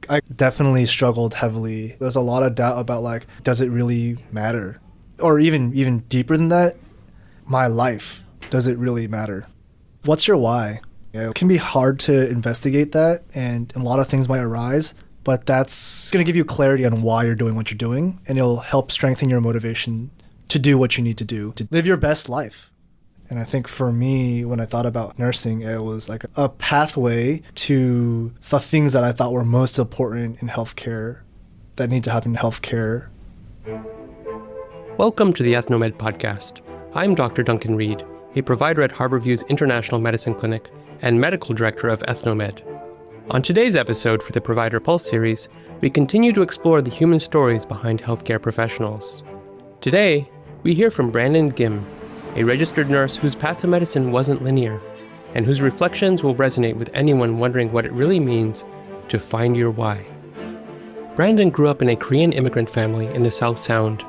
I definitely struggled heavily. There's a lot of doubt about like, does it really matter? Or even deeper than that, my life, does it really matter? What's your why? It can be hard to investigate that, and a lot of things might arise, but that's going to give you clarity on why you're doing what you're doing, and it'll help strengthen your motivation to do what you need to do, to live your best life. And I think for me, when I thought about nursing, it was like a pathway to the things that I thought were most important in healthcare, that need to happen in healthcare. Welcome to the EthnoMed Podcast. I'm Dr. Duncan Reed, a provider at Harborview's International Medicine Clinic and medical director of EthnoMed. On today's episode for the Provider Pulse series, we continue to explore the human stories behind healthcare professionals. Today, we hear from Brandon Gim, a registered nurse whose path to medicine wasn't linear, and whose reflections will resonate with anyone wondering what it really means to find your why. Brandon grew up in a Korean immigrant family in the South Sound,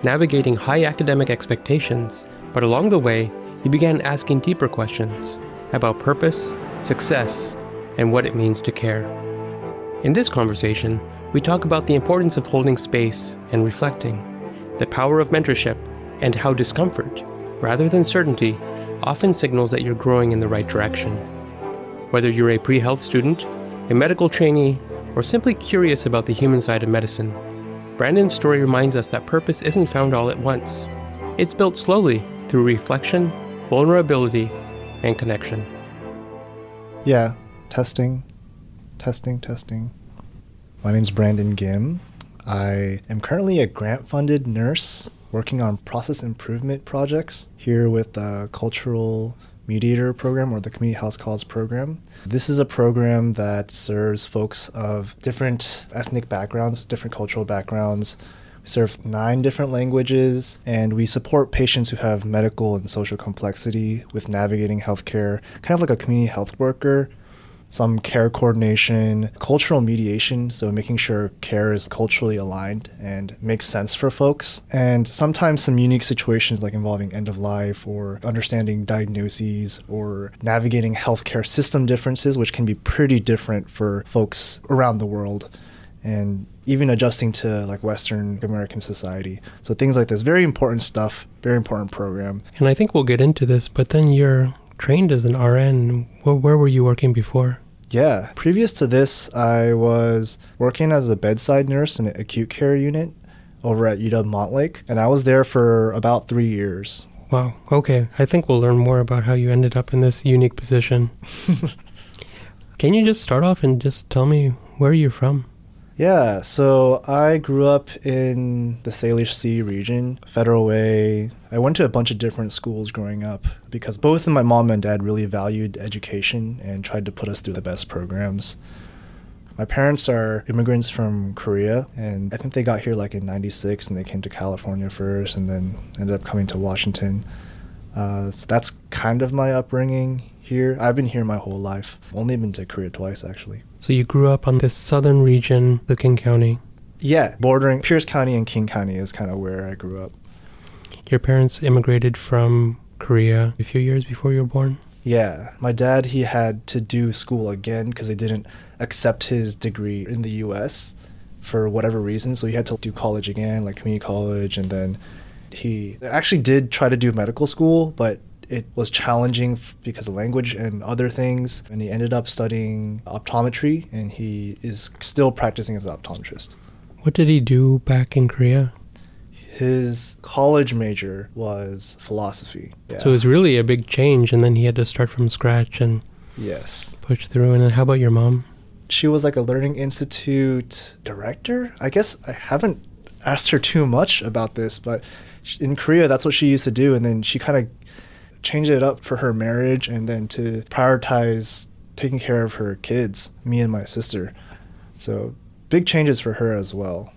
navigating high academic expectations, but along the way, he began asking deeper questions about purpose, success, and what it means to care. In this conversation, we talk about the importance of holding space and reflecting, the power of mentorship, and how discomfort, rather than certainty, often signals that you're growing in the right direction. Whether you're a pre-health student, a medical trainee, or simply curious about the human side of medicine, Brandon's story reminds us that purpose isn't found all at once. It's built slowly through reflection, vulnerability, and connection. Yeah, testing. My name's Brandon Gim. I am currently a grant-funded nurse working on process improvement projects here with the Cultural Mediator Program, or the Community House Calls program. This is a program that serves folks of different ethnic backgrounds, different cultural backgrounds. We serve 9 different languages, and we support patients who have medical and social complexity with navigating healthcare, kind of like a community health worker. Some care coordination, cultural mediation, so making sure care is culturally aligned and makes sense for folks. And sometimes some unique situations like involving end of life or understanding diagnoses or navigating healthcare system differences, which can be pretty different for folks around the world, and even adjusting to like Western American society. So things like this, very important stuff, very important program. And I think we'll get into this, but then you're trained as an RN. Where were you working before? Yeah. Previous to this, I was working as a bedside nurse in an acute care unit over at UW Montlake, and I was there for about 3 years. Wow. Okay. I think we'll learn more about how you ended up in this unique position. Can you just start off and just tell me where you're from? Yeah, so I grew up in the Salish Sea region, Federal Way. I went to a bunch of different schools growing up because both of my mom and dad really valued education and tried to put us through the best programs. My parents are immigrants from Korea, and I think they got here like in '96, and they came to California first and then ended up coming to Washington. So that's kind of my upbringing here. I've been here my whole life. Only been to Korea twice, actually. So you grew up on this southern region, the King County. Yeah, bordering Pierce County and King County is kind of where I grew up. Your parents immigrated from Korea a few years before you were born? Yeah, my dad, he had to do school again because they didn't accept his degree in the U.S. for whatever reason. So he had to do college again, like community college, and then he actually did try to do medical school, but it was challenging because of language and other things, and he ended up studying optometry, and he is still practicing as an optometrist. What did he do back in Korea? His college major was philosophy. Yeah. So it was really a big change, and then he had to start from scratch and yes, push through. And how about your mom? She was like a Learning Institute director. I guess I haven't asked her too much about this, but in Korea, that's what she used to do, and then she kind of changed it up for her marriage and then to prioritize taking care of her kids, me and my sister. So big changes for her as well.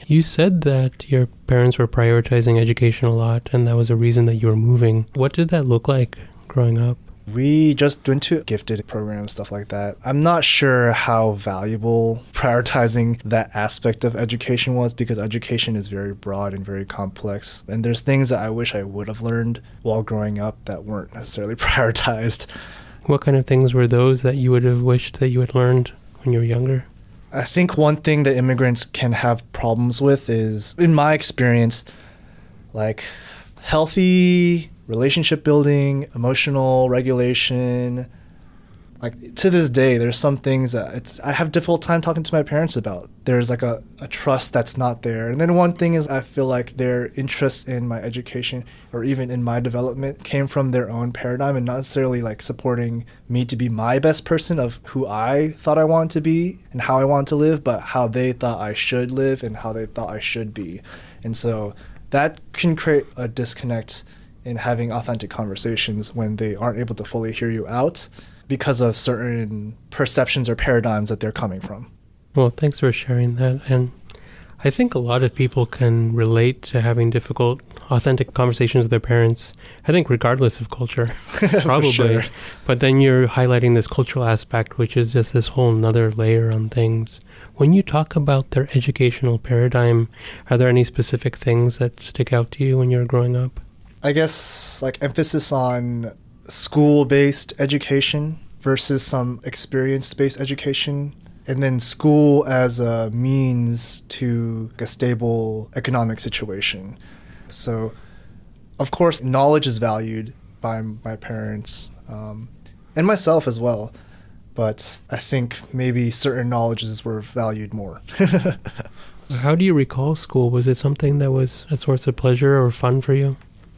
You said that your parents were prioritizing education a lot, and that was a reason that you were moving. What did that look like growing up? We just went to gifted programs, stuff like that. I'm not sure how valuable prioritizing that aspect of education was because education is very broad and very complex. And there's things that I wish I would have learned while growing up that weren't necessarily prioritized. What kind of things were those that you would have wished that you had learned when you were younger? I think one thing that immigrants can have problems with is, in my experience, like healthy relationship building, emotional regulation. Like to this day, there's some things that I have difficult time talking to my parents about. There's like a trust that's not there. And then one thing is I feel like their interest in my education or even in my development came from their own paradigm and not necessarily like supporting me to be my best person of who I thought I wanted to be and how I wanted to live, but how they thought I should live and how they thought I should be. And so that can create a disconnect in having authentic conversations when they aren't able to fully hear you out because of certain perceptions or paradigms that they're coming from. Well, thanks for sharing that. And I think a lot of people can relate to having difficult, authentic conversations with their parents, I think regardless of culture, probably. Sure. But then you're highlighting this cultural aspect, which is just this whole nother layer on things. When you talk about their educational paradigm, are there any specific things that stick out to you when you're growing up? I guess like emphasis on school-based education versus some experience-based education, and then school as a means to a stable economic situation. So, of course, knowledge is valued by my parents and myself as well, but I think maybe certain knowledges were valued more. How do you recall school? Was it something that was a source of pleasure or fun for you?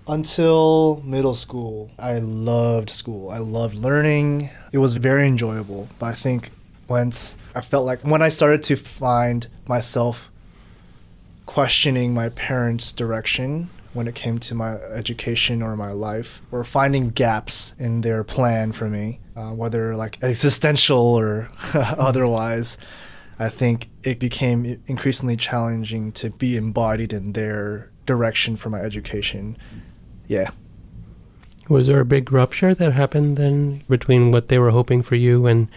Until middle school, I loved school. I loved learning. It was very enjoyable. But I think once I felt like when I started to find myself questioning my parents' direction when it came to my education or my life, or finding gaps in their plan for me, whether like existential or otherwise, I think it became increasingly challenging to be embodied in their direction for my education. Yeah. Was there a big rupture that happened then between what they were hoping for you and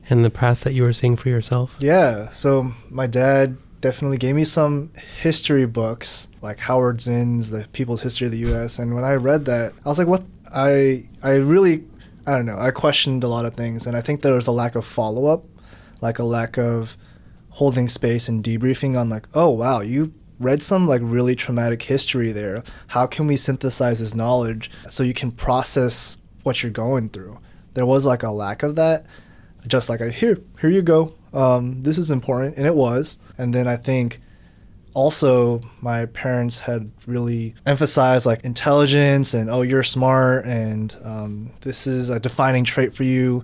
the path that you were seeing for yourself? Yeah. So my dad definitely gave me some history books, like Howard Zinn's The People's History of the U.S. And when I read that, I was like, what? I don't know. I questioned a lot of things. And I think there was a lack of follow-up, like a lack of holding space and debriefing on like, oh, wow, you read some like really traumatic history there. How can we synthesize this knowledge so you can process what you're going through? There was like a lack of that. Just like here you go. This is important, and it was. And then I think also my parents had really emphasized like intelligence and, oh, you're smart and this is a defining trait for you.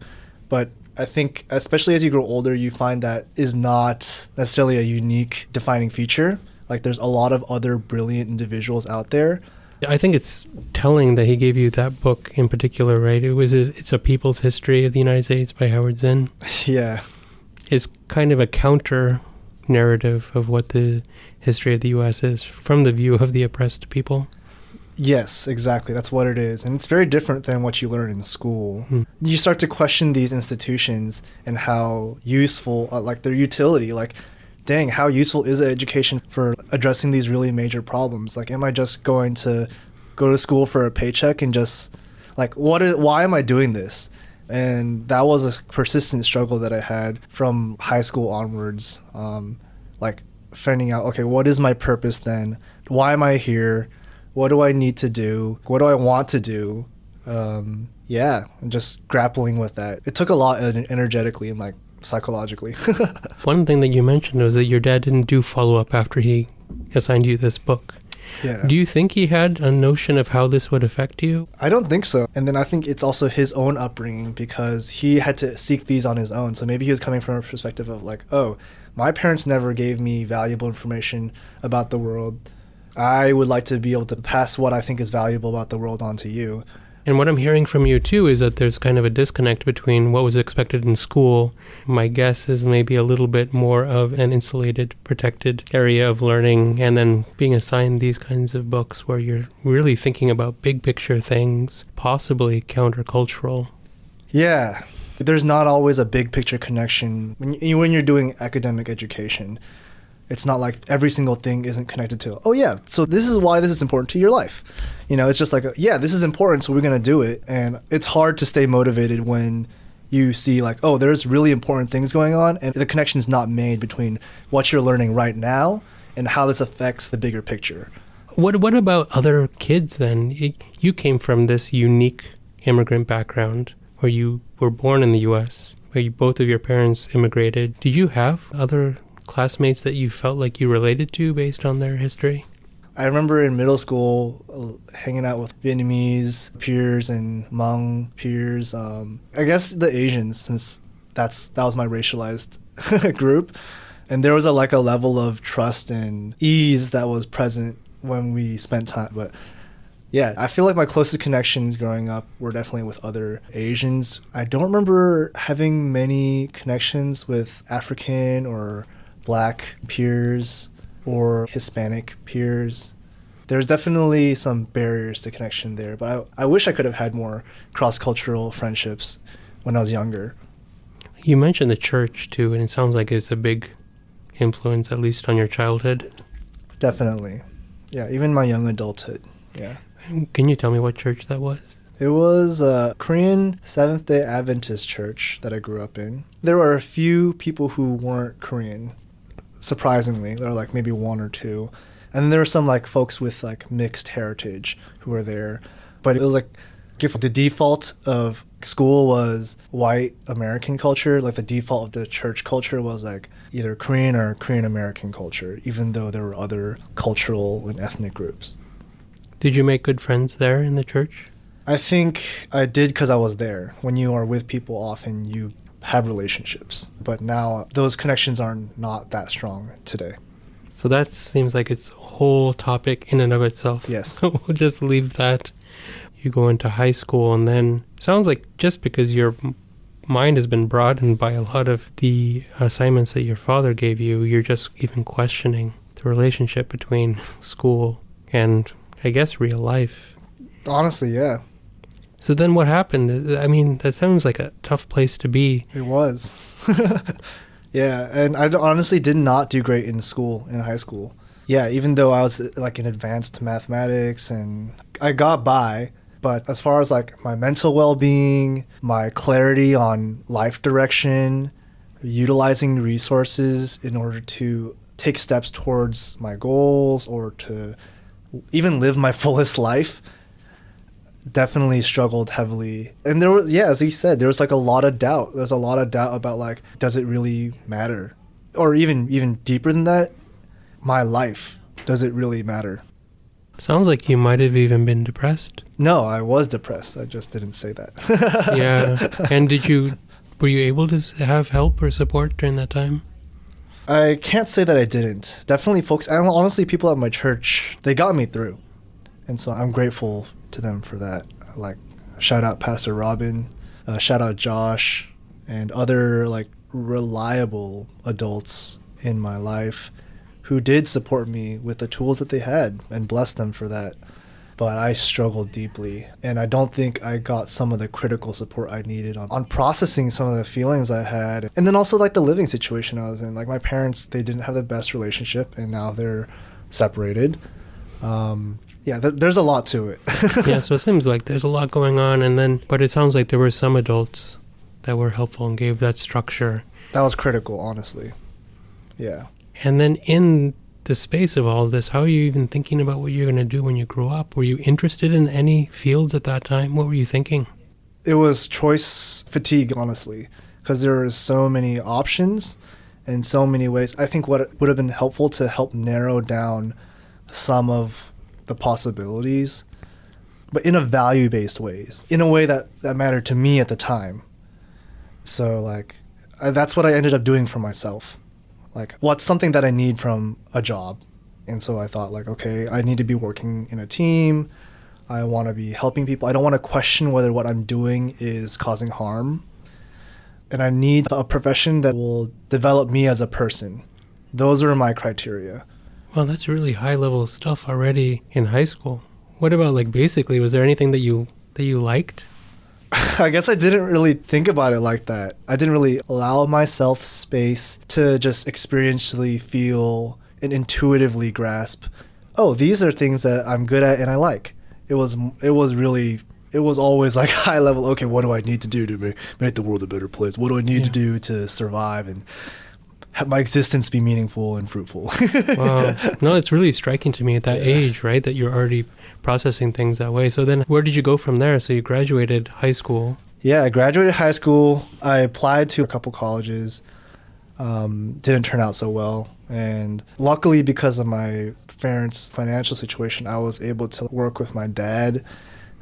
But I think especially as you grow older, you find that is not necessarily a unique defining feature. Like there's a lot of other brilliant individuals out there. I think it's telling that he gave you that book in particular, right? It's a People's History of the United States by Howard Zinn. Yeah. It's kind of a counter narrative of what the history of the U.S. is from the view of the oppressed people. Yes, exactly. That's what it is. And it's very different than what you learn in school. You start to question these institutions and how useful, like their utility, like, dang, how useful is education for addressing these really major problems? Like, am I just going to go to school for a paycheck and just, like, why am I doing this? And that was a persistent struggle that I had from high school onwards, like finding out, okay, what is my purpose then? Why am I here? What do I need to do? What do I want to do? And just grappling with that. It took a lot energetically and, like, psychologically. One thing that you mentioned was that your dad didn't do follow-up after he assigned you this book. Yeah. Do you think he had a notion of how this would affect you? I don't think so. And then I think it's also his own upbringing because he had to seek these on his own. So maybe he was coming from a perspective of like, oh, my parents never gave me valuable information about the world. I would like to be able to pass what I think is valuable about the world on to you. And what I'm hearing from you, too, is that there's kind of a disconnect between what was expected in school. My guess is maybe a little bit more of an insulated, protected area of learning, and then being assigned these kinds of books where you're really thinking about big picture things, possibly countercultural. Yeah. There's not always a big picture connection. When you're doing academic education, it's not like every single thing isn't connected to, oh yeah, so this is why this is important to your life. You know, it's just like, yeah, this is important, so we're going to do it. And it's hard to stay motivated when you see like, oh, there's really important things going on, and the connection's not made between what you're learning right now and how this affects the bigger picture. What about other kids then? You came from this unique immigrant background where you were born in the U.S., where both of your parents immigrated. Did you have other classmates that you felt like you related to based on their history? I remember in middle school hanging out with Vietnamese peers and Hmong peers. I guess the Asians, since that was my racialized group. And there was a level of trust and ease that was present when we spent time. But yeah, I feel like my closest connections growing up were definitely with other Asians. I don't remember having many connections with African or Black peers or Hispanic peers. There's definitely some barriers to connection there, but I wish I could have had more cross-cultural friendships when I was younger. You mentioned the church too, and it sounds like it's a big influence, at least on your childhood. Definitely. Yeah, even my young adulthood. Yeah. Can you tell me what church that was? It was a Korean Seventh-day Adventist church that I grew up in. There were a few people who weren't Korean, surprisingly. There were like maybe one or two. And then there were some like folks with like mixed heritage who were there. But it was like the default of school was white American culture. Like the default of the church culture was like either Korean or Korean American culture, even though there were other cultural and ethnic groups. Did you make good friends there in the church? I think I did because I was there. When you are with people, often you have relationships. But now those connections are not that strong today. So that seems like it's a whole topic in and of itself. Yes. We'll just leave that. You go into high school, and then it sounds like just because your mind has been broadened by a lot of the assignments that your father gave you, you're just even questioning the relationship between school and, I guess, real life. Honestly, yeah. So then what happened? I mean, that sounds like a tough place to be. It was. Yeah, and I honestly did not do great in school, in high school. Yeah, even though I was like in advanced mathematics and I got by, but as far as like my mental well-being, my clarity on life direction, utilizing resources in order to take steps towards my goals or to even live my fullest life, definitely struggled heavily. And there was, yeah, as he said, there was like a lot of doubt. There's a lot of doubt about like, does it really matter? Or even deeper than that, my life, does it really matter? Sounds like you might have even been depressed. No, I was depressed. I just didn't say that. Yeah. And were you able to have help or support during that time? I can't say that I didn't. Definitely folks, and honestly, people at my church, they got me through. And so I'm grateful to them for that. Like, shout out Pastor Robin, shout out Josh, and other like reliable adults in my life who did support me with the tools that they had, and bless them for that. But I struggled deeply, and I don't think I got some of the critical support I needed on processing some of the feelings I had. And then also like the living situation I was in. Like my parents, they didn't have the best relationship, and now they're separated. There's a lot to it. Yeah, so it seems like there's a lot going on, but it sounds like there were some adults that were helpful and gave that structure. That was critical, honestly. Yeah. And then in the space of all of this, how are you even thinking about what you're going to do when you grow up? Were you interested in any fields at that time? What were you thinking? It was choice fatigue, honestly, because there were so many options in so many ways. I think what would have been helpful to help narrow down some of the possibilities, but in a value-based ways, in a way that mattered to me at the time. So like, that's what I ended up doing for myself. Like, what's something that I need from a job? And so I thought like, okay, I need to be working in a team. I want to be helping people. I don't want to question whether what I'm doing is causing harm. And I need a profession that will develop me as a person. Those are my criteria. Well, that's really high-level stuff already in high school. What about, like, basically, was there anything that you liked? I guess I didn't really think about it like that. I didn't really allow myself space to just experientially feel and intuitively grasp, oh, these are things that I'm good at and I like. It was really it was always like high level. Okay, what do I need to do to make the world a better place? What do I need to do to survive and have my existence be meaningful and fruitful? Wow. No, it's really striking to me at that age, right? That you're already processing things that way. So then where did you go from there? So you graduated high school. Yeah, I graduated high school. I applied to a couple colleges. Didn't turn out so well. And luckily, because of my parents' financial situation, I was able to work with my dad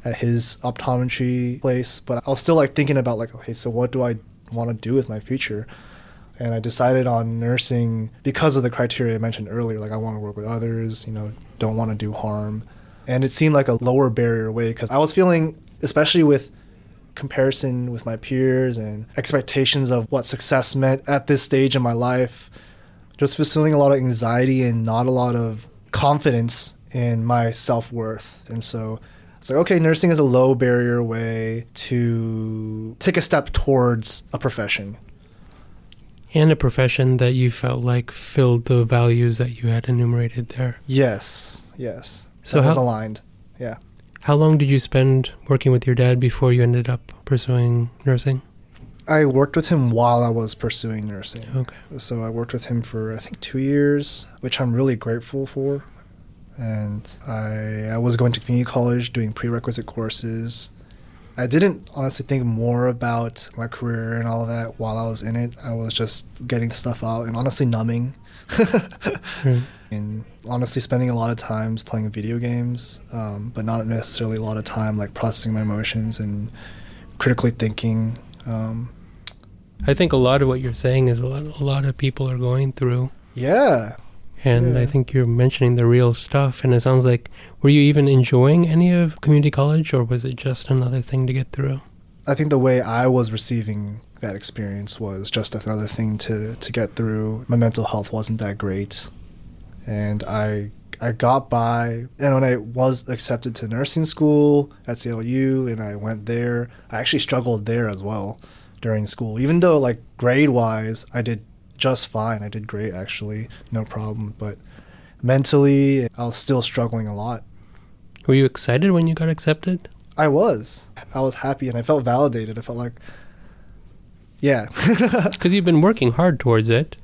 at his optometry place. But I was still like thinking about like, okay, so what do I want to do with my future? And I decided on nursing because of the criteria I mentioned earlier. Like I want to work with others, don't want to do harm. And it seemed like a lower barrier way because I was feeling, especially with comparison with my peers and expectations of what success meant at this stage in my life, just feeling a lot of anxiety and not a lot of confidence in my self-worth. And so it's like, okay, nursing is a low barrier way to take a step towards a profession. And a profession that you felt like filled the values that you had enumerated there. Yes. So that was aligned. Yeah. How long did you spend working with your dad before you ended up pursuing nursing? I worked with him while I was pursuing nursing. Okay. So I worked with him for, I think, 2 years, which I'm really grateful for. And I was going to community college doing prerequisite courses. I didn't honestly think more about my career and all of that while I was in it. I was just getting stuff out and honestly numbing. Right. And honestly spending a lot of times playing video games, but not necessarily a lot of time like processing my emotions and critically thinking. I think a lot of what you're saying is a lot of people are going through. Yeah. And I think you're mentioning the real stuff. And it sounds like, were you even enjoying any of community college, or was it just another thing to get through? I think the way I was receiving that experience was just another thing to get through. My mental health wasn't that great. And I got by. And when I was accepted to nursing school at CLU and I went there, I actually struggled there as well during school. Even though like grade-wise, I did just fine. I did great, actually. No problem. But mentally, I was still struggling a lot. Were you excited when you got accepted? I was happy and I felt validated. I felt like, yeah. Because you've been working hard towards it.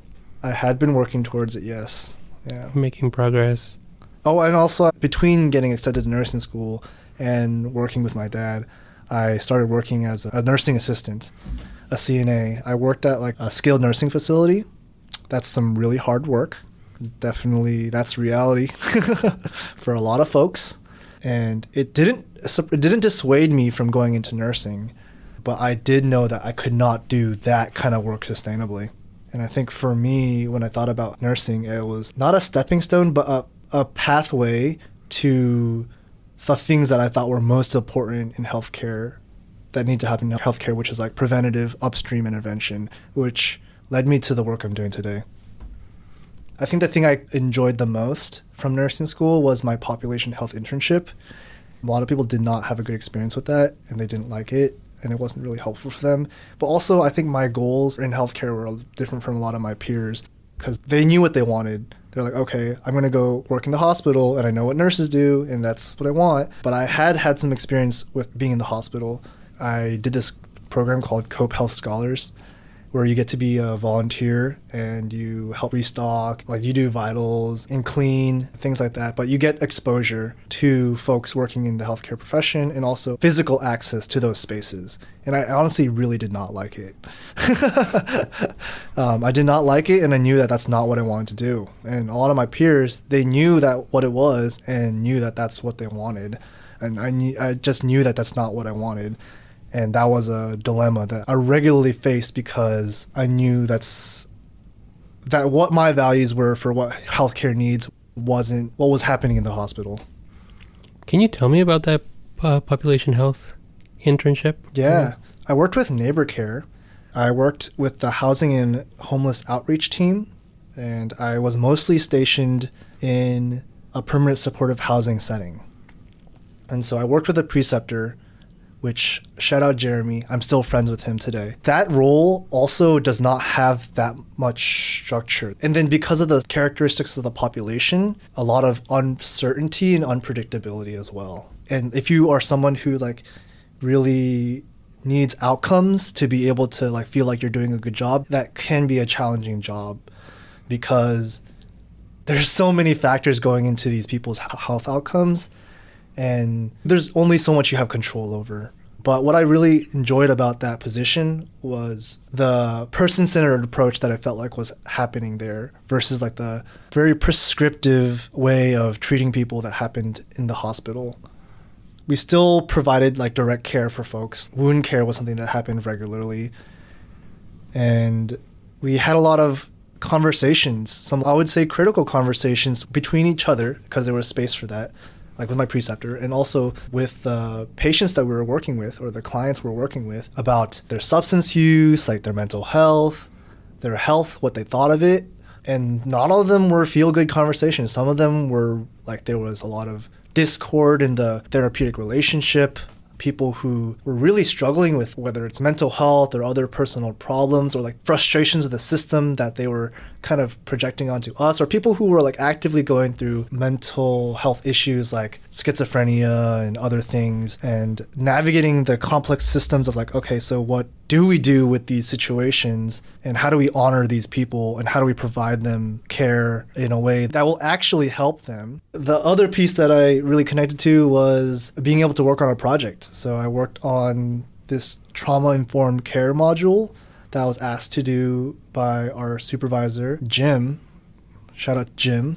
I had been working towards it, yes. Yeah. Making progress. Oh, and also between getting accepted to nursing school and working with my dad, I started working as a nursing assistant, a CNA. I worked at like a skilled nursing facility. That's some really hard work. Definitely, that's reality for a lot of folks. And it didn't dissuade me from going into nursing, but I did know that I could not do that kind of work sustainably. And I think for me, when I thought about nursing, it was not a stepping stone, but a pathway to the things that I thought were most important in healthcare that need to happen in healthcare, which is like preventative upstream intervention, which led me to the work I'm doing today. I think the thing I enjoyed the most from nursing school was my population health internship. A lot of people did not have a good experience with that, and they didn't like it, and it wasn't really helpful for them. But also, I think my goals in healthcare were different from a lot of my peers because they knew what they wanted. They're like, okay, I'm going to go work in the hospital, and I know what nurses do, and that's what I want. But I had some experience with being in the hospital. I did this program called Cope Health Scholars, where you get to be a volunteer and you help restock, like you do vitals and clean, things like that. But you get exposure to folks working in the healthcare profession and also physical access to those spaces. And I honestly really did not like it. I did not like it, and I knew that that's not what I wanted to do. And a lot of my peers, they knew that what it was and knew that that's what they wanted. And I just knew that that's not what I wanted. And that was a dilemma that I regularly faced because I knew that what my values were for what healthcare needs wasn't what was happening in the hospital. Can you tell me about that population health internship? Yeah. I worked with Neighbor Care. I worked with the housing and homeless outreach team, and I was mostly stationed in a permanent supportive housing setting. And so I worked with a preceptor, which, shout out Jeremy, I'm still friends with him today. That role also does not have that much structure. And then because of the characteristics of the population, a lot of uncertainty and unpredictability as well. And if you are someone who like really needs outcomes to be able to like feel like you're doing a good job, that can be a challenging job because there's so many factors going into these people's health outcomes, and there's only so much you have control over. But what I really enjoyed about that position was the person-centered approach that I felt like was happening there versus like the very prescriptive way of treating people that happened in the hospital. We still provided like direct care for folks. Wound care was something that happened regularly. And we had a lot of conversations, some I would say critical conversations between each other because there was space for that, like with my preceptor and also with the patients that we were working with or the clients we were working with about their substance use, like their mental health, their health, what they thought of it. And not all of them were feel-good conversations. Some of them were like there was a lot of discord in the therapeutic relationship, people who were really struggling with whether it's mental health or other personal problems or like frustrations with the system that they were kind of projecting onto us, or people who were like actively going through mental health issues like schizophrenia and other things, and navigating the complex systems of like, okay, so what do we do with these situations and how do we honor these people and how do we provide them care in a way that will actually help them? The other piece that I really connected to was being able to work on a project. So I worked on this trauma-informed care module that I was asked to do by our supervisor, Jim. Shout out Jim.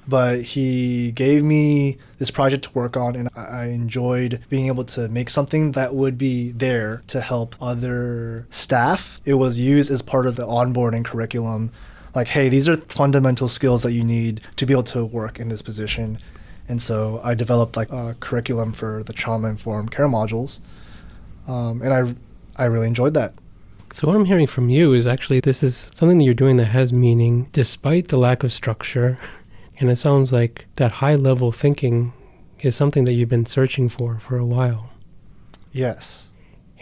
But he gave me this project to work on, and I enjoyed being able to make something that would be there to help other staff. It was used as part of the onboarding curriculum. Like, hey, these are fundamental skills that you need to be able to work in this position. And so I developed like a curriculum for the trauma-informed care modules. And I really enjoyed that. So what I'm hearing from you is actually this is something that you're doing that has meaning despite the lack of structure. And it sounds like that high-level thinking is something that you've been searching for a while. Yes.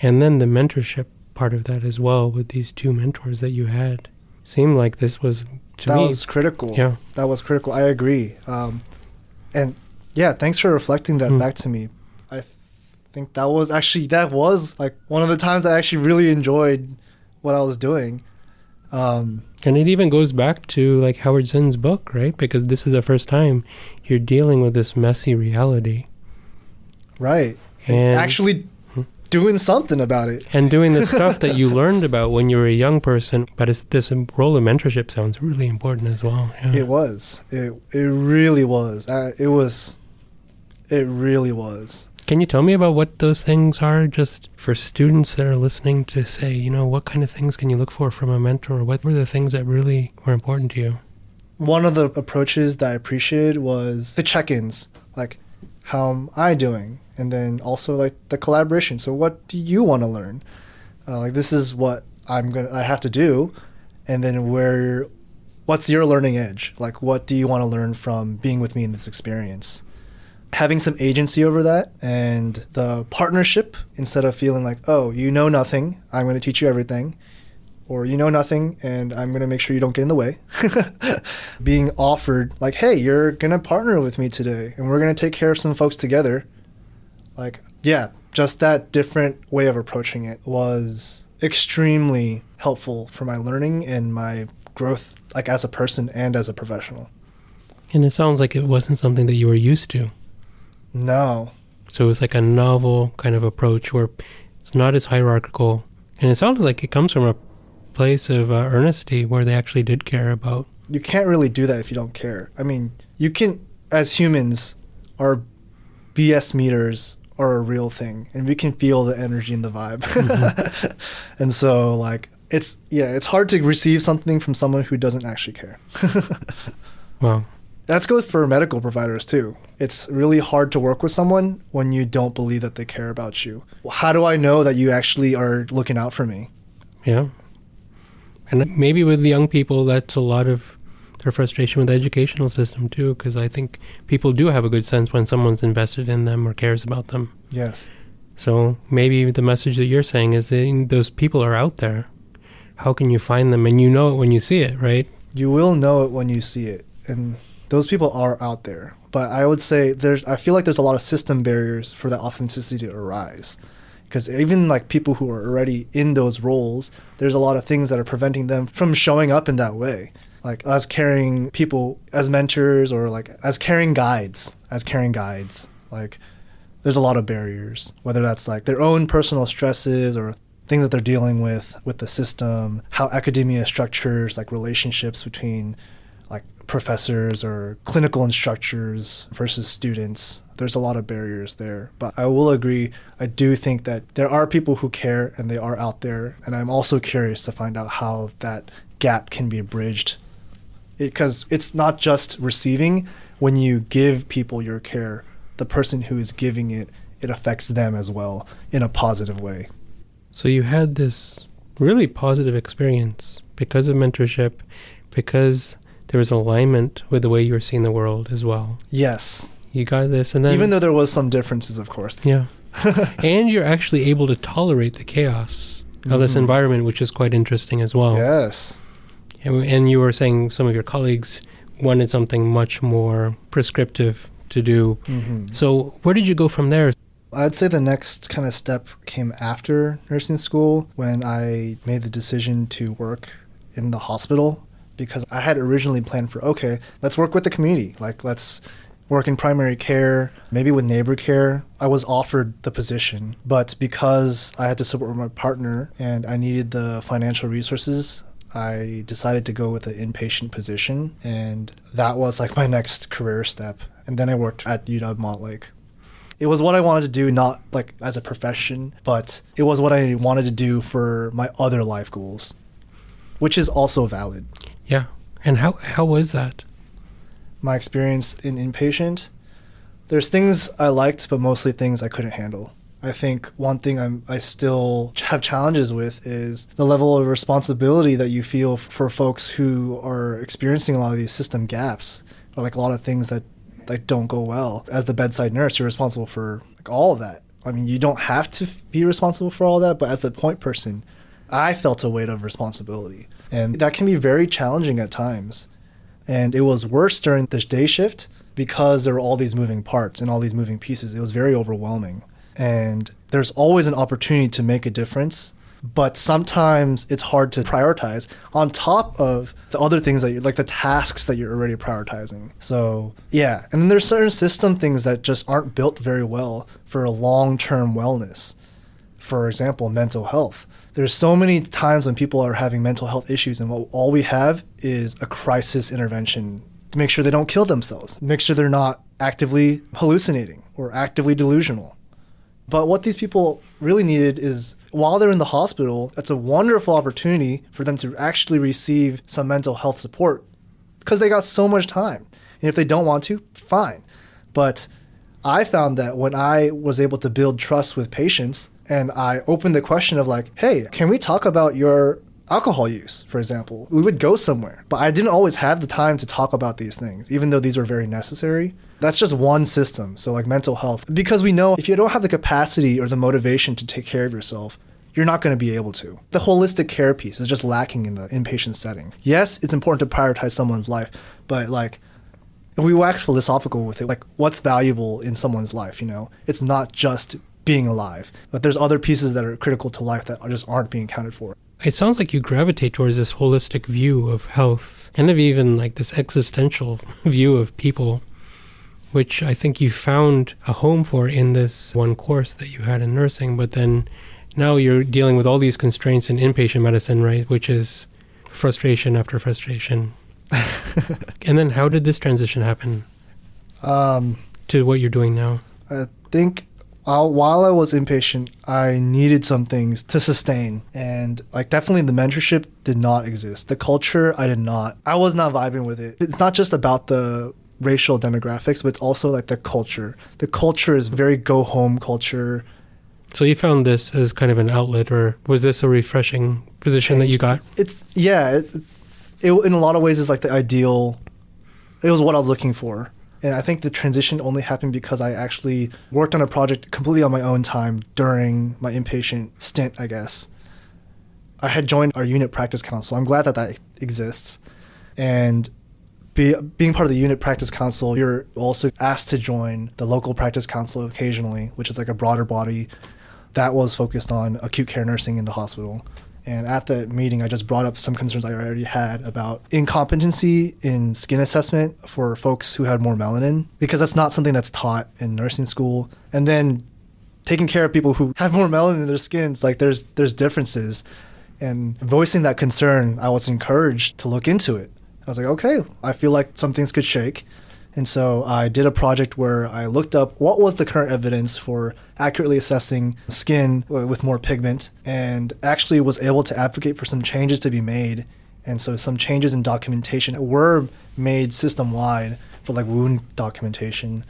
And then the mentorship part of that as well with these two mentors that you had. Seemed like this was, to me... That was critical. Yeah. That was critical. I agree. And yeah, thanks for reflecting that back to me. I think that was like one of the times I actually really enjoyed what I was doing. And it even goes back to like Howard Zinn's book, right? Because this is the first time you're dealing with this messy reality. Right. And actually doing something about it. And doing the stuff that you learned about when you were a young person. But this role of mentorship sounds really important as well. Yeah. It was. It really was. It really was. Can you tell me about what those things are, just for students that are listening, to say, you know, what kind of things can you look for from a mentor? What were the things that really were important to you? One of the approaches that I appreciated was the check-ins, like, how am I doing? And then also like the collaboration. So what do you want to learn? Like, this is what I have to do. And then what's your learning edge? Like, what do you want to learn from being with me in this experience? Having some agency over that, and the partnership, instead of feeling like, oh, you know nothing, I'm going to teach you everything, or you know nothing and I'm going to make sure you don't get in the way. Being offered like, hey, you're going to partner with me today and we're going to take care of some folks together. Like, yeah, just that different way of approaching it was extremely helpful for my learning and my growth, like as a person and as a professional. And it sounds like it wasn't something that you were used to. No. So it was like a novel kind of approach where it's not as hierarchical. And it sounded like it comes from a place of earnesty where they actually did care about. You can't really do that if you don't care. I mean, you can, as humans, our BS meters are a real thing. And we can feel the energy and the vibe. Mm-hmm. And so, like, it's hard to receive something from someone who doesn't actually care. Wow. That goes for medical providers too. It's really hard to work with someone when you don't believe that they care about you. How do I know that you actually are looking out for me? Yeah. And maybe with the young people, that's a lot of their frustration with the educational system too, because I think people do have a good sense when someone's invested in them or cares about them. Yes. So maybe the message that you're saying is that those people are out there. How can you find them? And you know it when you see it, right? You will know it when you see it. And those people are out there. But I would say I feel like there's a lot of system barriers for that authenticity to arise. Because even like people who are already in those roles, there's a lot of things that are preventing them from showing up in that way. Like as caring people, as mentors, or like as caring guides. Like there's a lot of barriers, whether that's like their own personal stresses or things that they're dealing with the system, how academia structures like relationships between like professors or clinical instructors versus students. There's a lot of barriers there. But I will agree, I do think that there are people who care and they are out there. And I'm also curious to find out how that gap can be bridged. Because it's not just receiving. When you give people your care, the person who is giving it affects them as well in a positive way. So you had this really positive experience because of mentorship, because there was alignment with the way you were seeing the world as well. Yes. You got this, and then... Even though there was some differences, of course. Yeah. And you're actually able to tolerate the chaos of this environment, which is quite interesting as well. Yes. And you were saying some of your colleagues wanted something much more prescriptive to do. So where did you go from there? I'd say the next kind of step came after nursing school when I made the decision to work in the hospital, because I had originally planned for, okay, let's work with the community. Like, let's work in primary care, maybe with neighbor care. I was offered the position, but because I had to support my partner and I needed the financial resources, I decided to go with an inpatient position, and that was like my next career step. And then I worked at UW-Montlake. It was what I wanted to do, not like as a profession, but it was what I wanted to do for my other life goals, which is also valid. Yeah. And how was that? My experience in inpatient, there's things I liked, but mostly things I couldn't handle. I think one thing I still have challenges with is the level of responsibility that you feel for folks who are experiencing a lot of these system gaps, or like a lot of things that don't go well. As the bedside nurse, you're responsible for like all of that. I mean, you don't have to be responsible for all that, but as the point person, I felt a weight of responsibility. And that can be very challenging at times. And it was worse during the day shift because there were all these moving parts and all these moving pieces. It was very overwhelming. And there's always an opportunity to make a difference, but sometimes it's hard to prioritize on top of the other things that like the tasks that you're already prioritizing. So yeah, and then there's certain system things that just aren't built very well for a long-term wellness. For example, mental health. There's so many times when people are having mental health issues, and all we have is a crisis intervention to make sure they don't kill themselves, make sure they're not actively hallucinating or actively delusional. But what these people really needed is, while they're in the hospital, that's a wonderful opportunity for them to actually receive some mental health support because they got so much time. And if they don't want to, fine. But I found that when I was able to build trust with patients and I opened the question of like, hey, can we talk about your alcohol use, for example? We would go somewhere, but I didn't always have the time to talk about these things, even though these were very necessary. That's just one system. So like mental health, because we know if you don't have the capacity or the motivation to take care of yourself, you're not going to be able to. The holistic care piece is just lacking in the inpatient setting. Yes, it's important to prioritize someone's life, but like if we wax philosophical with it, like what's valuable in someone's life, you know? It's not just being alive, but there's other pieces that are critical to life that just aren't being accounted for. It sounds like you gravitate towards this holistic view of health, kind of even like this existential view of people, which I think you found a home for in this one course that you had in nursing, but then now you're dealing with all these constraints in inpatient medicine, right? Which is frustration after frustration. And then how did this transition happen to what you're doing now? I think while I was inpatient, I needed some things to sustain. And like definitely the mentorship did not exist. The culture, I was not vibing with it. It's not just about the racial demographics, but it's also like the culture. The culture is very go-home culture. So you found this as kind of an outlet, or was this a refreshing position that you got? It in a lot of ways is like the ideal. It was what I was looking for. And I think the transition only happened because I actually worked on a project completely on my own time during my inpatient stint, I guess. I had joined our unit practice council. I'm glad that exists. And being part of the unit practice council, you're also asked to join the local practice council occasionally, which is like a broader body that was focused on acute care nursing in the hospital. And at the meeting, I just brought up some concerns I already had about incompetency in skin assessment for folks who had more melanin, because that's not something that's taught in nursing school. And then taking care of people who have more melanin in their skin, it's like there's differences. And voicing that concern, I was encouraged to look into it. I was like, okay, I feel like some things could shake. And so I did a project where I looked up what was the current evidence for accurately assessing skin with more pigment, and actually was able to advocate for some changes to be made. And so some changes in documentation were made system-wide for like wound documentation.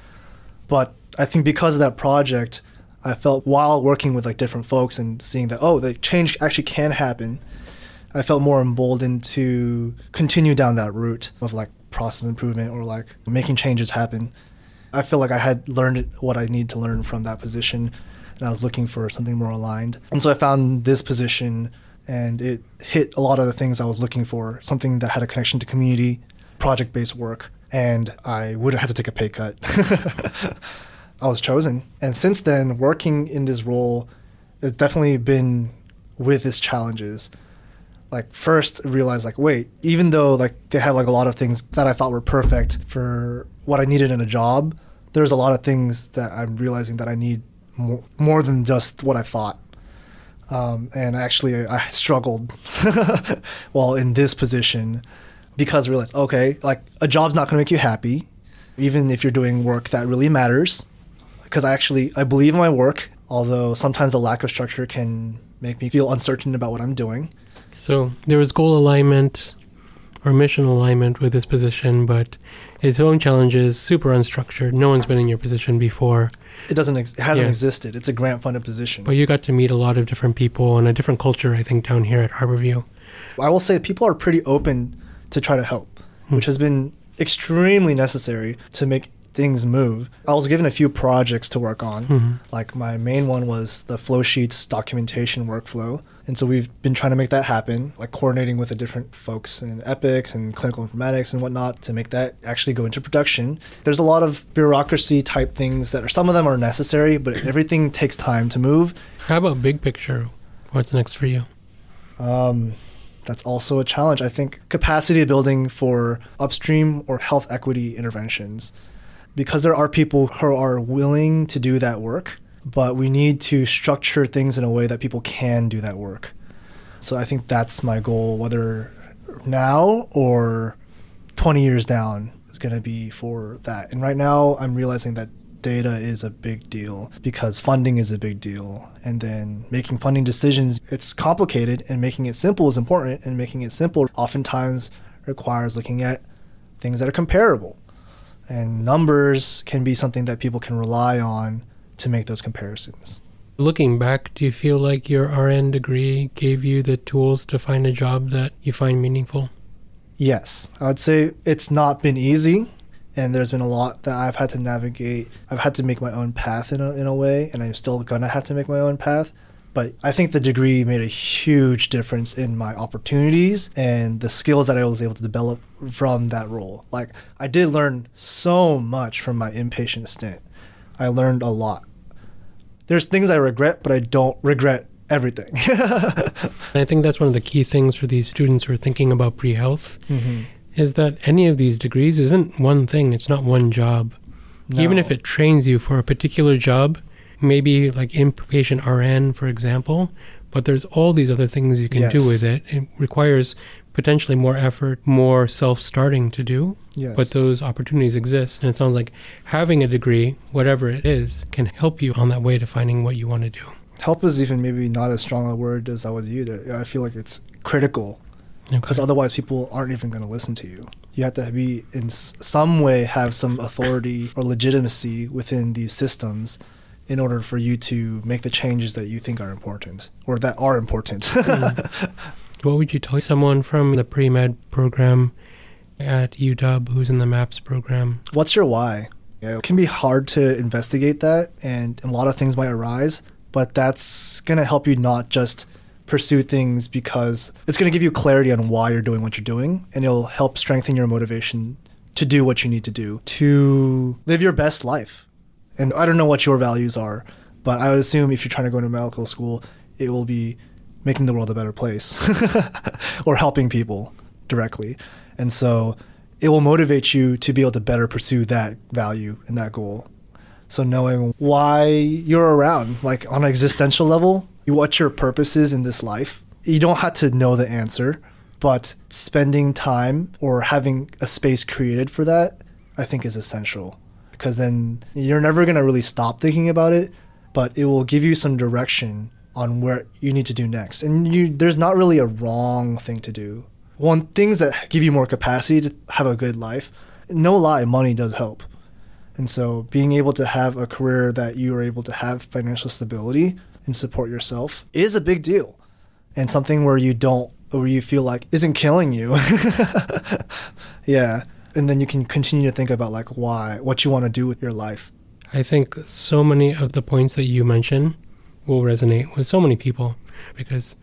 But I think because of that project, I felt while working with like different folks and seeing that, oh, the change actually can happen, I felt more emboldened to continue down that route of like process improvement or like making changes happen. I feel like I had learned what I need to learn from that position, and I was looking for something more aligned. And so I found this position, and it hit a lot of the things I was looking for, something that had a connection to community, project-based work, and I wouldn't have to take a pay cut. I was chosen. And since then, working in this role, it's definitely been with its challenges. Like first realized like, wait, even though like they have like a lot of things that I thought were perfect for what I needed in a job, there's a lot of things that I'm realizing that I need more than just what I thought. And actually I struggled while in this position, because I realized, okay, like a job's not going to make you happy, even if you're doing work that really matters. Because I believe in my work, although sometimes the lack of structure can make me feel uncertain about what I'm doing. So there was goal alignment or mission alignment with this position, but its own challenges, super unstructured. No one's been in your position before. It hasn't existed. It's a grant-funded position. But you got to meet a lot of different people and a different culture, I think, down here at Harborview. I will say people are pretty open to try to help, which has been extremely necessary to make things move. I was given a few projects to work on. Like my main one was the flow sheets documentation workflow. And so we've been trying to make that happen, like coordinating with the different folks in Epics and clinical informatics and whatnot to make that actually go into production. There's a lot of bureaucracy type things that some of them are necessary, but everything takes time to move. How about big picture? What's next for you? That's also a challenge. I think capacity building for upstream or health equity interventions, because there are people who are willing to do that work, but we need to structure things in a way that people can do that work. So I think that's my goal, whether now or 20 years down is going to be for that. And right now I'm realizing that data is a big deal because funding is a big deal. And then making funding decisions, it's complicated, and making it simple is important. And making it simple oftentimes requires looking at things that are comparable. And numbers can be something that people can rely on to make those comparisons. Looking back, do you feel like your RN degree gave you the tools to find a job that you find meaningful? Yes. I would say it's not been easy, and there's been a lot that I've had to navigate. I've had to make my own path in a way, and I'm still going to have to make my own path. But I think the degree made a huge difference in my opportunities and the skills that I was able to develop from that role. Like, I did learn so much from my inpatient stint. I learned a lot. There's things I regret, but I don't regret everything. I think that's one of the key things for these students who are thinking about pre-health, is that any of these degrees isn't one thing. It's not one job. No. Even if it trains you for a particular job, maybe like inpatient RN, for example, but there's all these other things you can do with it. It requires potentially more effort, more self-starting to do, but those opportunities exist. And it sounds like having a degree, whatever it is, can help you on that way to finding what you want to do. Help is even maybe not as strong a word as I would use. I feel like it's critical, because otherwise people aren't even going to listen to you. You have to be, in some way, have some authority or legitimacy within these systems in order for you to make the changes that you think are important, or that are important. What would you tell someone from the pre-med program at UW who's in the MAPS program? What's your why? It can be hard to investigate that, and a lot of things might arise, but that's going to help you not just pursue things, because it's going to give you clarity on why you're doing what you're doing, and it'll help strengthen your motivation to do what you need to do, to live your best life. And I don't know what your values are, but I would assume if you're trying to go into medical school, it will be making the world a better place or helping people directly. And so it will motivate you to be able to better pursue that value and that goal. So knowing why you're around, like on an existential level, what your purpose is in this life. You don't have to know the answer, but spending time or having a space created for that, I think is essential. Because then you're never going to really stop thinking about it, but it will give you some direction on where you need to do next. And there's not really a wrong thing to do. One, things that give you more capacity to have a good life, no lie, money does help. And so being able to have a career that you are able to have financial stability and support yourself is a big deal. And something where you feel like isn't killing you. Yeah. And then you can continue to think about like what you want to do with your life. I think so many of the points that you mentioned will resonate with so many people, because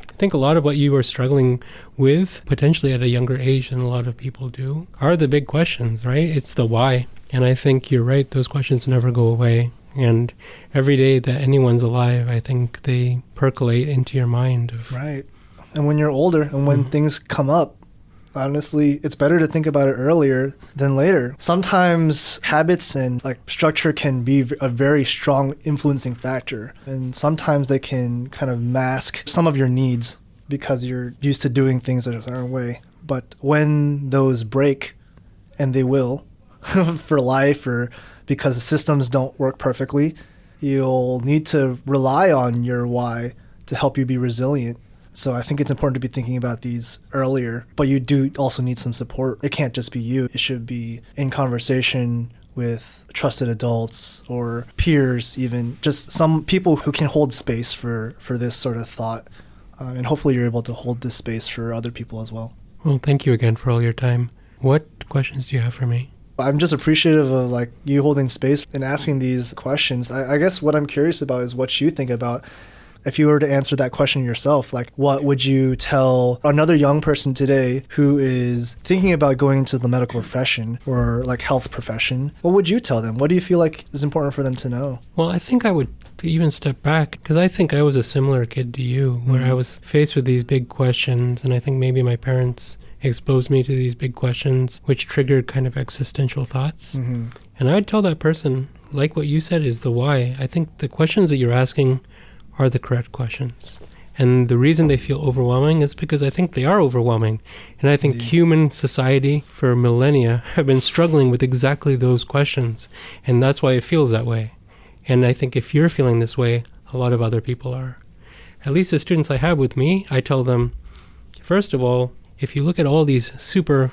I think a lot of what you are struggling with potentially at a younger age than a lot of people do are the big questions, right? It's the why. And I think you're right, those questions never go away. And every day that anyone's alive, I think they percolate into your mind. Right. And when you're older and when things come up, honestly, it's better to think about it earlier than later. Sometimes habits and like structure can be a very strong influencing factor. And sometimes they can kind of mask some of your needs because you're used to doing things a certain way. But when those break, and they will, for life or because the systems don't work perfectly, you'll need to rely on your why to help you be resilient. So I think it's important to be thinking about these earlier, but you do also need some support. It can't just be you. It should be in conversation with trusted adults or peers, even just some people who can hold space for this sort of thought. And hopefully you're able to hold this space for other people as well. Well, thank you again for all your time. What questions do you have for me? I'm just appreciative of like you holding space and asking these questions. I guess what I'm curious about is what you think about. If you were to answer that question yourself, like what would you tell another young person today who is thinking about going into the medical profession or like health profession? What would you tell them? What do you feel like is important for them to know? Well, I think I would even step back, because I think I was a similar kid to you, where I was faced with these big questions, and I think maybe my parents exposed me to these big questions, which triggered kind of existential thoughts. And I would tell that person, like what you said, is the why. I think the questions that you're asking are the correct questions. And the reason they feel overwhelming is because I think they are overwhelming. And I think human society for millennia have been struggling with exactly those questions. And that's why it feels that way. And I think if you're feeling this way, a lot of other people are. At least the students I have with me, I tell them, first of all, if you look at all these super,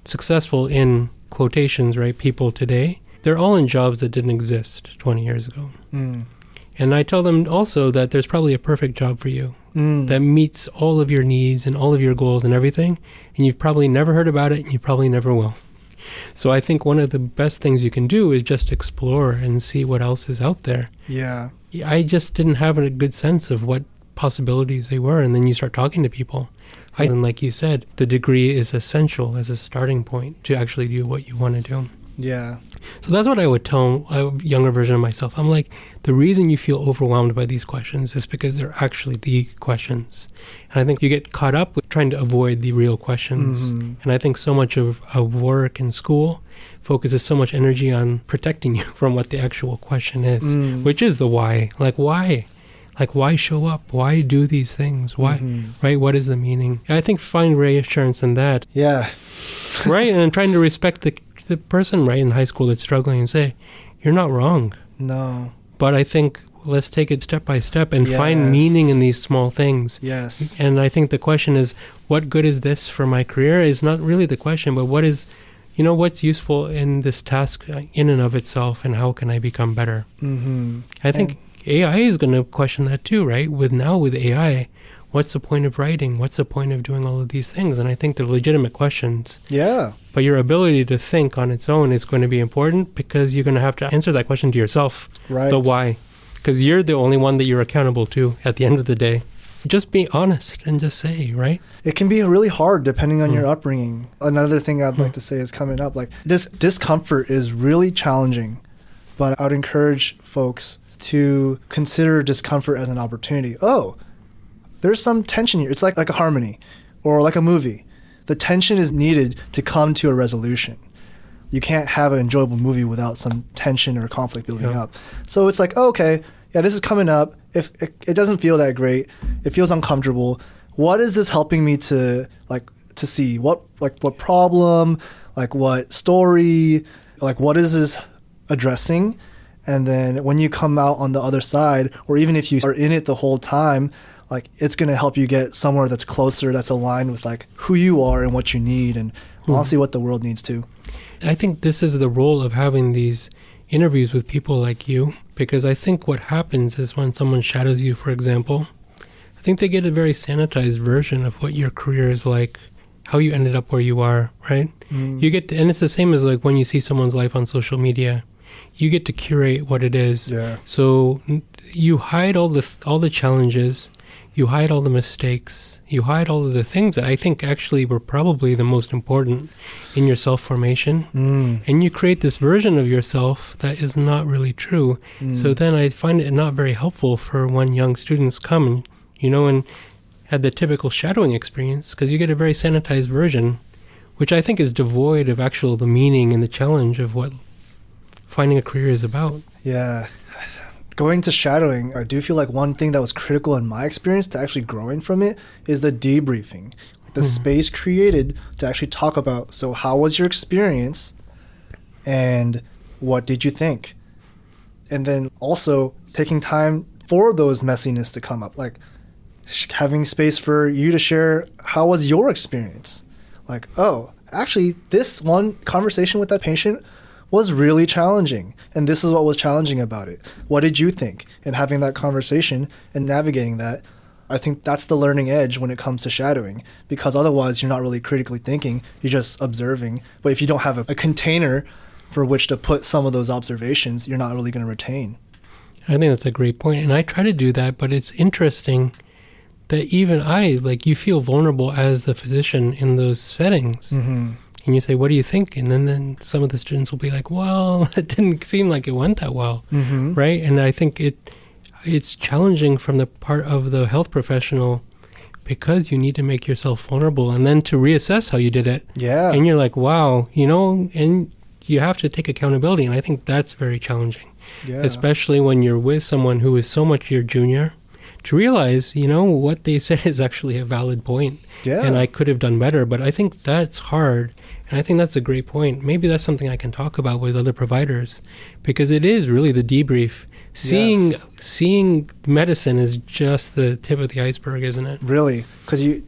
successful in quotations, right, people today, they're all in jobs that didn't exist 20 years ago. And I tell them also that there's probably a perfect job for you that meets all of your needs and all of your goals and everything, and you've probably never heard about it, and you probably never will. So I think one of the best things you can do is just explore and see what else is out there. Yeah. I just didn't have a good sense of what possibilities they were, and then you start talking to people. And like you said, the degree is essential as a starting point to actually do what you want to do. Yeah. So that's what I would tell a younger version of myself. I'm like, the reason you feel overwhelmed by these questions is because they're actually the questions. And I think you get caught up with trying to avoid the real questions. And I think so much of work and school focuses so much energy on protecting you from what the actual question is, which is the why. Like, why? Like, why show up? Why do these things? Why, right? What is the meaning? I think find reassurance in that. Yeah. Right? And trying to respect the person, right, in high school that's struggling and say, you're not wrong. No. But I think let's take it step by step and find meaning in these small things. Yes. And I think the question is, what good is this for my career is not really the question, but what is, what's useful in this task in and of itself, and how can I become better? I think AI is going to question that too, right? With AI, what's the point of writing? What's the point of doing all of these things? And I think they're legitimate questions. Yeah. But your ability to think on its own is going to be important, because you're going to have to answer that question to yourself. Right. The why. Because you're the only one that you're accountable to at the end of the day. just be honest and just say, right? It can be really hard depending on your upbringing. Another thing I'd like to say is coming up, like this discomfort is really challenging, but I would encourage folks to consider discomfort as an opportunity. Oh, there's some tension here. It's like a harmony or like a movie. The tension is needed to come to a resolution. You can't have an enjoyable movie without some tension or conflict building up. So it's like, oh, okay, yeah, this is coming up. If it doesn't feel that great, it feels uncomfortable. What is this helping me to see? What problem, like what story, like what is this addressing? And then when you come out on the other side, or even if you are in it the whole time, like it's going to help you get somewhere that's closer, that's aligned with like who you are and what you need, and honestly what the world needs too. I think this is the role of having these interviews with people like you, because I think what happens is when someone shadows you, for example, I think they get a very sanitized version of what your career is like, how you ended up where you are, right? You get to, and it's the same as like when you see someone's life on social media, you get to curate what it is. Yeah. So you hide all the challenges, you hide all the mistakes, you hide all of the things that I think actually were probably the most important in your self-formation. And you create this version of yourself that is not really true. So then I find it not very helpful for when young students come and had the typical shadowing experience, because you get a very sanitized version, which I think is devoid of the meaning and the challenge of what finding a career is about. Yeah. Going to shadowing, I do feel like one thing that was critical in my experience to actually growing from it is the debriefing. Like the space created to actually talk about, so how was your experience and what did you think? And then also taking time for those messiness to come up, like having space for you to share how was your experience. Like, oh, actually this one conversation with that patient was really challenging, and this is what was challenging about it. What did you think? And having that conversation and navigating that, I think that's the learning edge when it comes to shadowing, because otherwise you're not really critically thinking, you're just observing. But if you don't have a container for which to put some of those observations, you're not really going to retain. I think that's a great point, and I try to do that, but it's interesting that even you feel vulnerable as the physician in those settings. And you say, what do you think? And then some of the students will be like, well, it didn't seem like it went that well, right? And I think it's challenging from the part of the health professional, because you need to make yourself vulnerable and then to reassess how you did it. Yeah. And you're like, wow, and you have to take accountability. And I think that's very challenging, especially when you're with someone who is so much your junior, to realize, what they said is actually a valid point. Yeah. And I could have done better, but I think that's hard. And I think that's a great point. Maybe that's something I can talk about with other providers, because it is really the debrief. Seeing medicine is just the tip of the iceberg, isn't it? Really, because it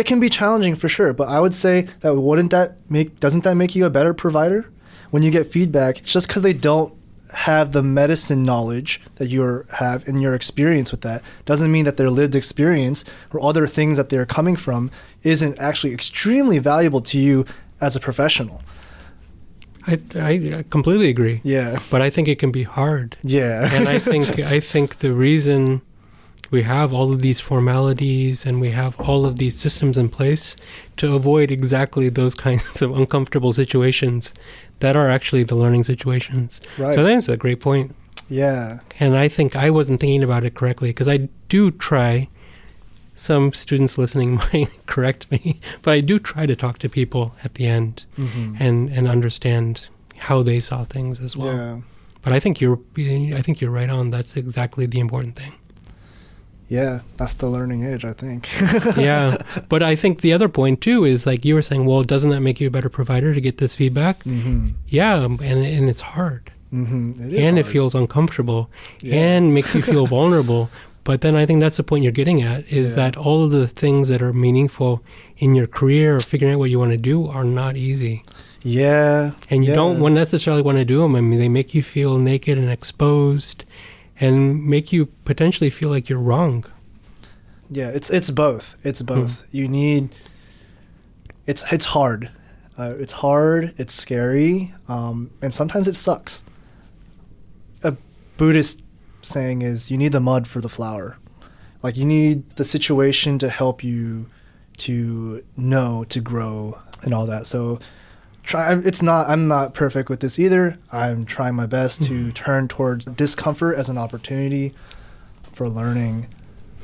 can be challenging for sure. But I would say that doesn't that make you a better provider? When you get feedback, just because they don't have the medicine knowledge that you have in your experience with that doesn't mean that their lived experience or other things that they're coming from isn't actually extremely valuable to you as a professional. I completely agree. Yeah. But I think it can be hard. Yeah. And I think the reason we have all of these formalities and we have all of these systems in place to avoid exactly those kinds of uncomfortable situations that are actually the learning situations. Right. So I think it's a great point. Yeah. And I think I wasn't thinking about it correctly, because I do try, some students listening might correct me, but I do try to talk to people at the end and understand how they saw things as well. Yeah. But I think you're right on. That's exactly the important thing. Yeah, that's the learning edge, I think. Yeah, but I think the other point too is, like you were saying, well, doesn't that make you a better provider to get this feedback? Yeah, and it's hard. It is and hard. It feels uncomfortable and makes you feel vulnerable. But then I think that's the point you're getting at, is that all of the things that are meaningful in your career or figuring out what you want to do are not easy. Yeah. And you don't necessarily want to do them. I mean, they make you feel naked and exposed and make you potentially feel like you're wrong. Yeah, it's both. It's both. You need... It's hard. It's hard, it's scary, and sometimes it sucks. A Buddhist saying is, you need the mud for the flower. Like, you need the situation to help you to know, to grow, and all that. So I'm not perfect with this either. I'm trying my best to turn towards discomfort as an opportunity for learning.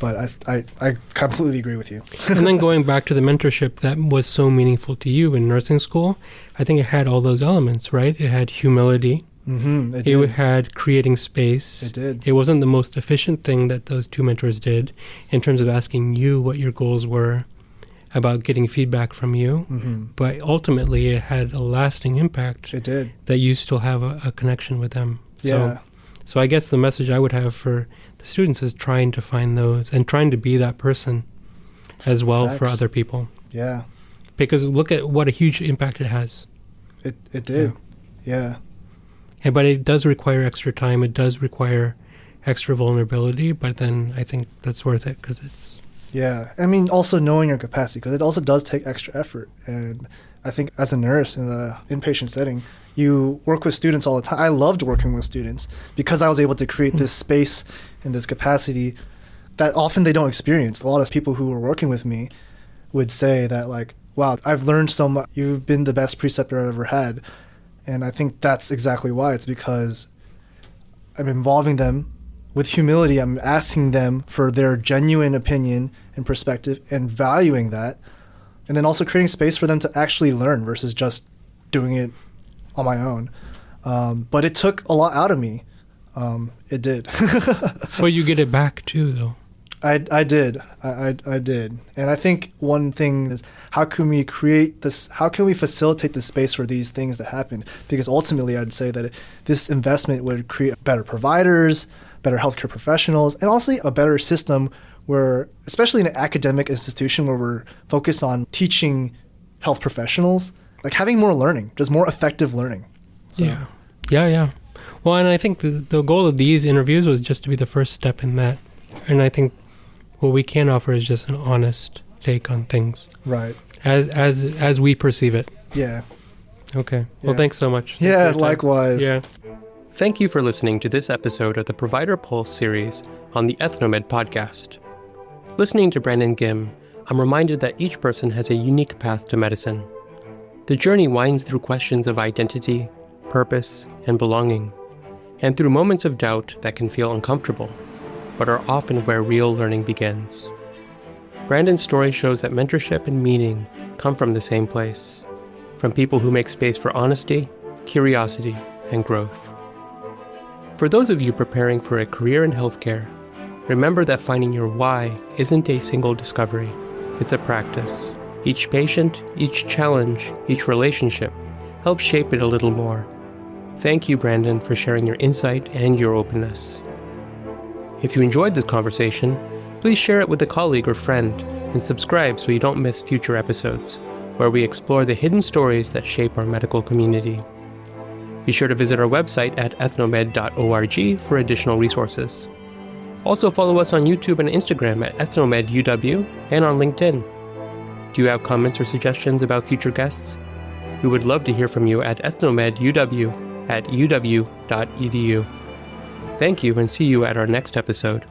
But I completely agree with you. And then going back to the mentorship that was so meaningful to you in nursing school, I think it had all those elements, right? It had humility. It had creating space. It did. It wasn't the most efficient thing that those two mentors did in terms of asking you what your goals were, about getting feedback from you. But ultimately, it had a lasting impact. It did. That you still have a connection with them. Yeah. So I guess the message I would have for the students is trying to find those and trying to be that person as well for other people. Yeah. Because look at what a huge impact it has. It did. Yeah. But it does require extra time. It does require extra vulnerability. But then I think that's worth it because it's... Yeah. I mean, also knowing your capacity, because it also does take extra effort. And I think as a nurse in the inpatient setting, you work with students all the time. I loved working with students because I was able to create this space and this capacity that often they don't experience. A lot of people who were working with me would say that, like, wow, I've learned so much. You've been the best preceptor I've ever had. And I think that's exactly why. It's because I'm involving them with humility. I'm asking them for their genuine opinion and perspective and valuing that. And then also creating space for them to actually learn versus just doing it on my own. But it took a lot out of me. It did. Well, you get it back too, though. I did. I did. And I think one thing is, how can we create this, how can we facilitate the space for these things to happen? Because ultimately, I'd say that this investment would create better providers, better healthcare professionals, and also a better system where, especially in an academic institution where we're focused on teaching health professionals, like having more learning, just more effective learning. So. Yeah. Well, and I think the goal of these interviews was just to be the first step in that. And I think what we can offer is just an honest take on things. Right. As we perceive it. Yeah. Okay. Well, thanks so much. Yeah, likewise. Yeah. Thank you for listening to this episode of the Provider Pulse series on the EthnoMed Podcast. Listening to Brandon Gim, I'm reminded that each person has a unique path to medicine. The journey winds through questions of identity, purpose, and belonging, and through moments of doubt that can feel uncomfortable, but are often where real learning begins. Brandon's story shows that mentorship and meaning come from the same place, from people who make space for honesty, curiosity, and growth. For those of you preparing for a career in healthcare, remember that finding your why isn't a single discovery, it's a practice. Each patient, each challenge, each relationship helps shape it a little more. Thank you, Brandon, for sharing your insight and your openness. If you enjoyed this conversation, please share it with a colleague or friend and subscribe so you don't miss future episodes, where we explore the hidden stories that shape our medical community. Be sure to visit our website at ethnomed.org for additional resources. Also follow us on YouTube and Instagram at EthnoMedUW and on LinkedIn. Do you have comments or suggestions about future guests? We would love to hear from you at ethnomeduw@uw.edu. Thank you and see you at our next episode.